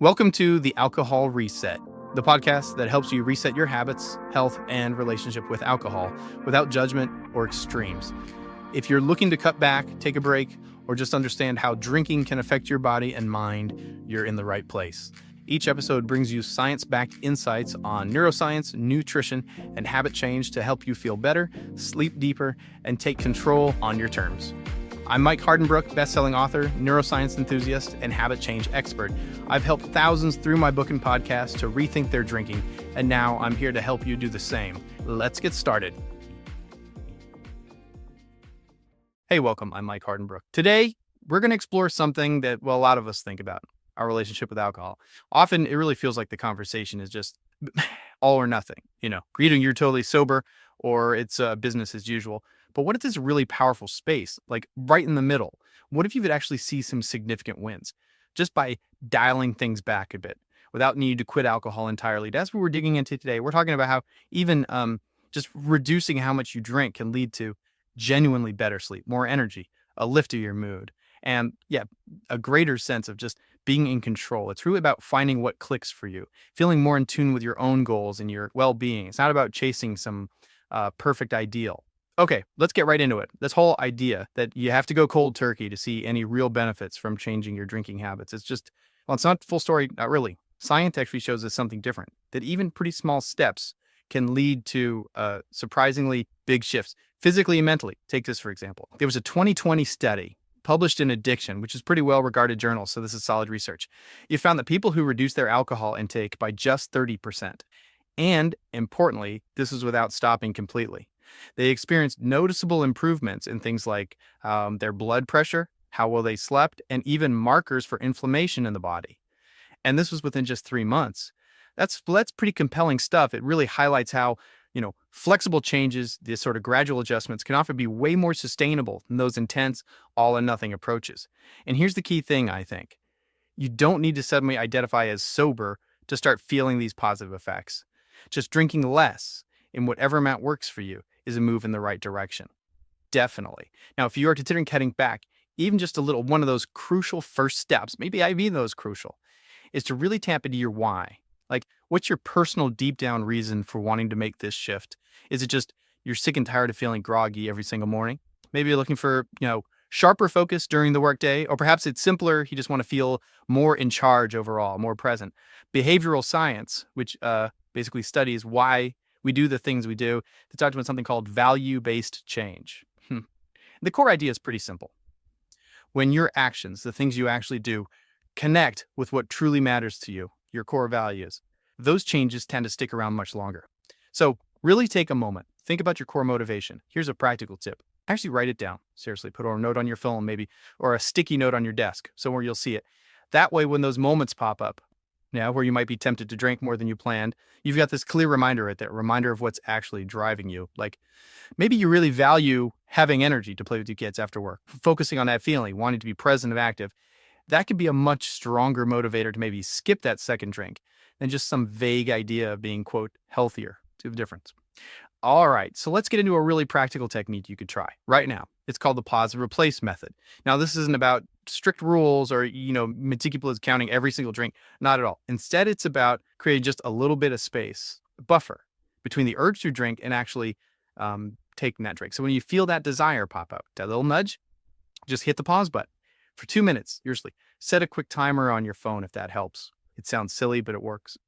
Welcome to the Alcohol Reset, the podcast that helps you reset your habits, health, and relationship with alcohol without judgment or extremes. If you're looking to cut back, take a break, or just understand how drinking can affect your body and mind, you're in the right place. Each episode brings you science-backed insights on neuroscience, nutrition, and habit change to help you feel better, sleep deeper, and take control on your terms. I'm Mike Hardenbrook, best-selling author, neuroscience enthusiast, and habit change expert. I've helped thousands through my book and podcast to rethink their drinking, and now I'm here to help you do the same. Let's get started. Hey, welcome. I'm Mike Hardenbrook. Today, we're going to explore something that, a lot of us think about, our relationship with alcohol. Often, it really feels like the conversation is just all or nothing. Either you're totally sober or it's business as usual. But what if this really powerful space, like right in the middle? What if you could actually see some significant wins just by dialing things back a bit without needing to quit alcohol entirely? That's what we're digging into today. We're talking about how even just reducing how much you drink can lead to genuinely better sleep, more energy, a lift of your mood, and a greater sense of just being in control. It's really about finding what clicks for you, feeling more in tune with your own goals and your well-being. It's not about chasing some perfect ideal. Okay, let's get right into it. This whole idea that you have to go cold turkey to see any real benefits from changing your drinking habits. It's not full story, not really. Science actually shows us something different, that even pretty small steps can lead to surprisingly big shifts, physically and mentally. Take this, for example. There was a 2020 study published in Addiction, which is pretty well-regarded journal, so this is solid research. It found that people who reduced their alcohol intake by just 30%, and importantly, this was without stopping completely. They experienced noticeable improvements in things like their blood pressure, how well they slept, and even markers for inflammation in the body. And this was within just 3 months. That's pretty compelling stuff. It really highlights how, flexible changes, these sort of gradual adjustments can often be way more sustainable than those intense all-or-nothing approaches. And here's the key thing, I think. You don't need to suddenly identify as sober to start feeling these positive effects. Just drinking less in whatever amount works for you is a move in the right direction. Definitely. Now, if you are considering cutting back, even just a little, one of those crucial first steps, maybe even those crucial, is to really tap into your why. Like, what's your personal deep down reason for wanting to make this shift? Is it just you're sick and tired of feeling groggy every single morning? Maybe you're looking for, sharper focus during the workday, or perhaps it's simpler. You just want to feel more in charge overall, more present. Behavioral science, which basically studies why we do the things we do, to talk about something called value-based change. The core idea is pretty simple. When your actions, the things you actually do, connect with what truly matters to you, your core values, those changes tend to stick around much longer. So really take a moment. Think about your core motivation. Here's a practical tip. Actually write it down. Seriously, put a note on your phone maybe, or a sticky note on your desk, somewhere you'll see it. That way, when those moments pop up, where you might be tempted to drink more than you planned, you've got this clear reminder right there, reminder of what's actually driving you. Like maybe you really value having energy to play with your kids after work, focusing on that feeling, wanting to be present and active. That could be a much stronger motivator to maybe skip that second drink than just some vague idea of being, quote, healthier. See the difference. All right, so let's get into a really practical technique you could try right now. It's called the pause and replace method. Now, this isn't about strict rules or, meticulous counting every single drink. Not at all. Instead, it's about creating just a little bit of space, a buffer between the urge to drink and actually taking that drink. So when you feel that desire pop up, that little nudge, just hit the pause button for 2 minutes. Seriously, set a quick timer on your phone if that helps. It sounds silly, but it works.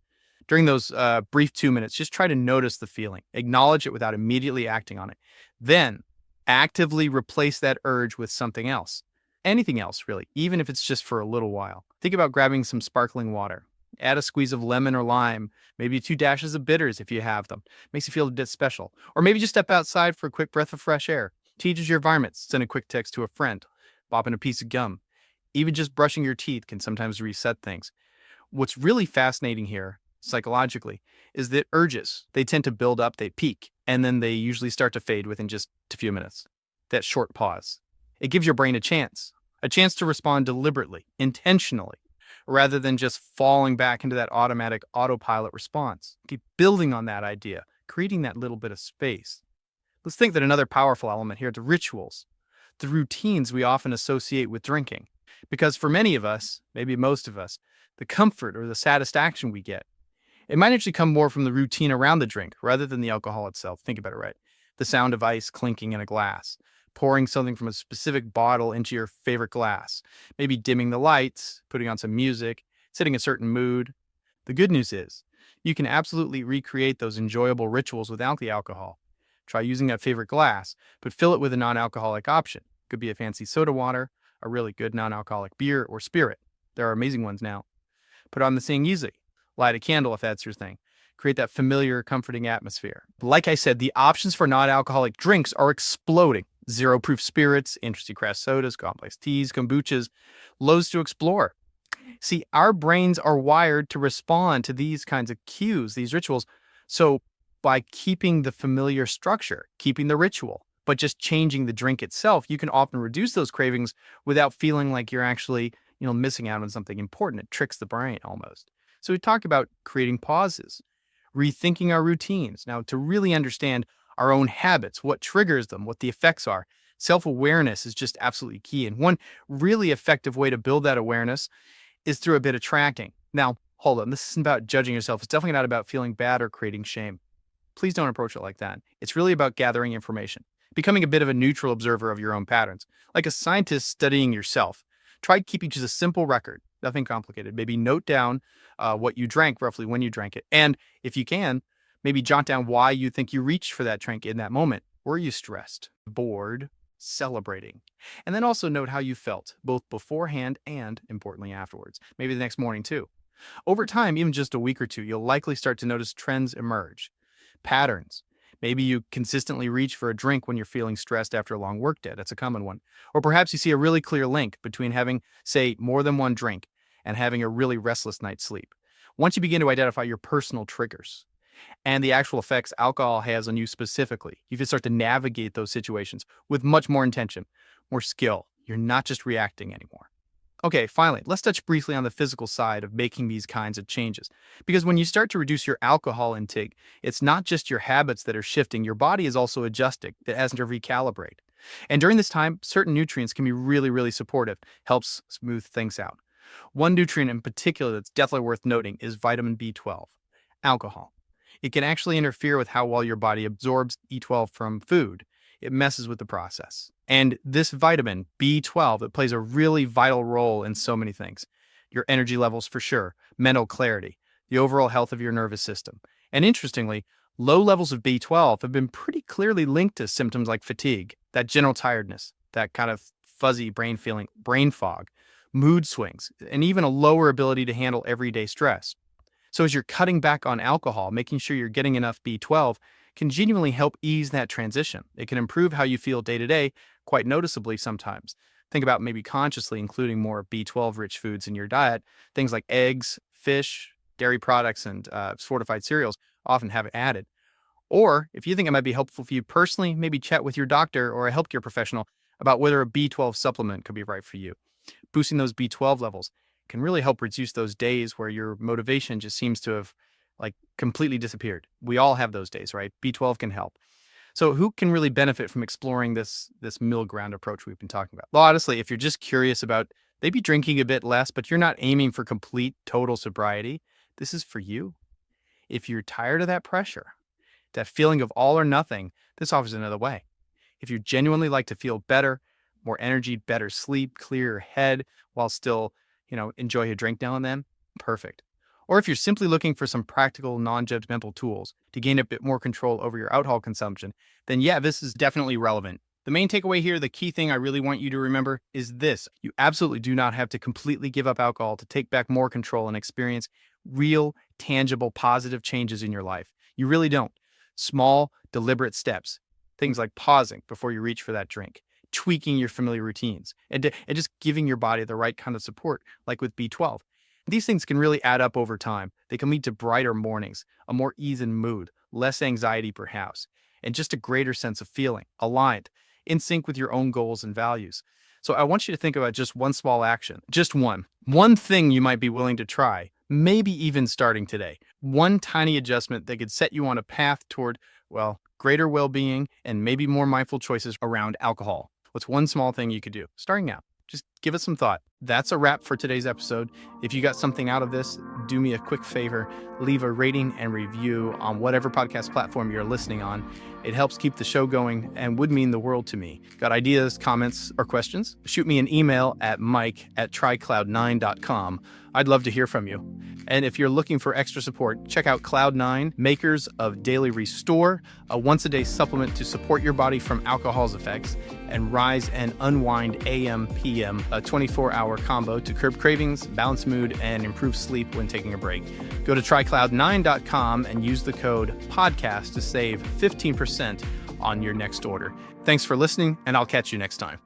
During those brief 2 minutes, just try to notice the feeling, acknowledge it without immediately acting on it. Then actively replace that urge with something else. Anything else, really, even if it's just for a little while. Think about grabbing some sparkling water. Add a squeeze of lemon or lime, maybe 2 dashes of bitters if you have them. Makes you feel a bit special. Or maybe just step outside for a quick breath of fresh air. Changes your environment. Send a quick text to a friend. Pop in a piece of gum. Even just brushing your teeth can sometimes reset things. What's really fascinating here, psychologically, is that urges, they tend to build up, they peak, and then they usually start to fade within just a few minutes. That short pause. It gives your brain a chance to respond deliberately, intentionally, rather than just falling back into that automatic autopilot response. Keep building on that idea, creating that little bit of space. Let's think that another powerful element here, the rituals, the routines we often associate with drinking. Because for many of us, maybe most of us, the comfort or the satisfaction we get, it might actually come more from the routine around the drink rather than the alcohol itself. Think about it, right? The sound of ice clinking in a glass, pouring something from a specific bottle into your favorite glass, maybe dimming the lights, putting on some music, setting a certain mood. The good news is, you can absolutely recreate those enjoyable rituals without the alcohol. Try using that favorite glass, but fill it with a non alcoholic option. Could be a fancy soda water, a really good non alcoholic beer, or spirit. There are amazing ones now. Put on the seeing easy. Light a candle if that's your thing. Create that familiar, comforting atmosphere. Like I said, the options for non alcoholic drinks are exploding. Zero proof spirits, interesting craft sodas, complex teas, kombuchas, loads to explore. See, our brains are wired to respond to these kinds of cues, these rituals. So by keeping the familiar structure, keeping the ritual, but just changing the drink itself, you can often reduce those cravings without feeling like you're actually, missing out on something important. It tricks the brain almost. So we talk about creating pauses, rethinking our routines. Now, to really understand our own habits, what triggers them, what the effects are, self-awareness is just absolutely key. And one really effective way to build that awareness is through a bit of tracking. Now, hold on, this isn't about judging yourself. It's definitely not about feeling bad or creating shame. Please don't approach it like that. It's really about gathering information, becoming a bit of a neutral observer of your own patterns, like a scientist studying yourself. Try keeping just a simple record, nothing complicated. Maybe note down what you drank, roughly when you drank it. And if you can, maybe jot down why you think you reached for that drink in that moment. Were you stressed, bored, celebrating? And then also note how you felt, both beforehand and, importantly, afterwards. Maybe the next morning, too. Over time, even just a week or two, you'll likely start to notice trends emerge. Patterns. Maybe you consistently reach for a drink when you're feeling stressed after a long workday. That's a common one. Or perhaps you see a really clear link between having, say, more than one drink and having a really restless night's sleep. Once you begin to identify your personal triggers and the actual effects alcohol has on you specifically, you can start to navigate those situations with much more intention, more skill. You're not just reacting anymore. Okay, finally, let's touch briefly on the physical side of making these kinds of changes. Because when you start to reduce your alcohol intake, it's not just your habits that are shifting, your body is also adjusting. It has to recalibrate. And during this time, certain nutrients can be really, really supportive, helps smooth things out. One nutrient in particular that's definitely worth noting is vitamin B12, alcohol. It can actually interfere with how well your body absorbs B12 from food. It messes with the process. And this vitamin, B12, it plays a really vital role in so many things. Your energy levels for sure, mental clarity, the overall health of your nervous system. And interestingly, low levels of B12 have been pretty clearly linked to symptoms like fatigue, that general tiredness, that kind of fuzzy brain feeling, brain fog, mood swings, and even a lower ability to handle everyday stress. So as you're cutting back on alcohol, making sure you're getting enough B12 can genuinely help ease that transition. It can improve how you feel day to day, quite noticeably sometimes. Think about maybe consciously including more B12-rich foods in your diet. Things like eggs, fish, dairy products, and fortified cereals often have it added. Or if you think it might be helpful for you personally, maybe chat with your doctor or a healthcare professional about whether a B12 supplement could be right for you. Boosting those B12 levels can really help reduce those days where your motivation just seems to have completely disappeared. We all have those days, right? B12 can help. So who can really benefit from exploring this middle ground approach we've been talking about? Well, honestly, if you're just curious about maybe drinking a bit less, but you're not aiming for complete total sobriety, this is for you. If you're tired of that pressure, that feeling of all or nothing, this offers another way. If you genuinely like to feel better, more energy, better sleep, clearer head, while still, enjoy a drink now and then, perfect. Or if you're simply looking for some practical, non-judgmental tools to gain a bit more control over your alcohol consumption, then yeah, this is definitely relevant. The main takeaway here, the key thing I really want you to remember is this. You absolutely do not have to completely give up alcohol to take back more control and experience real, tangible, positive changes in your life. You really don't. Small, deliberate steps, things like pausing before you reach for that drink, tweaking your familiar routines, and just giving your body the right kind of support, like with B12. These things can really add up over time. They can lead to brighter mornings, a more ease in mood, less anxiety perhaps, and just a greater sense of feeling, aligned, in sync with your own goals and values. So I want you to think about just one small action, just one thing you might be willing to try, maybe even starting today. One tiny adjustment that could set you on a path toward, greater well-being and maybe more mindful choices around alcohol. What's one small thing you could do starting now? Just give it some thought. That's a wrap for today's episode. If you got something out of this, do me a quick favor, leave a rating and review on whatever podcast platform you're listening on. It helps keep the show going and would mean the world to me. Got ideas, comments, or questions? Shoot me an email at mike@trycloud9.com. I'd love to hear from you. And if you're looking for extra support, check out Cloud9, makers of Daily Restore, a once-a-day supplement to support your body from alcohol's effects, and Rise and Unwind AM/PM, a 24-hour combo to curb cravings, balance mood, and improve sleep when taking a break. Go to trycloud9.com and use the code PODCAST to save 15% on your next order. Thanks for listening, and I'll catch you next time.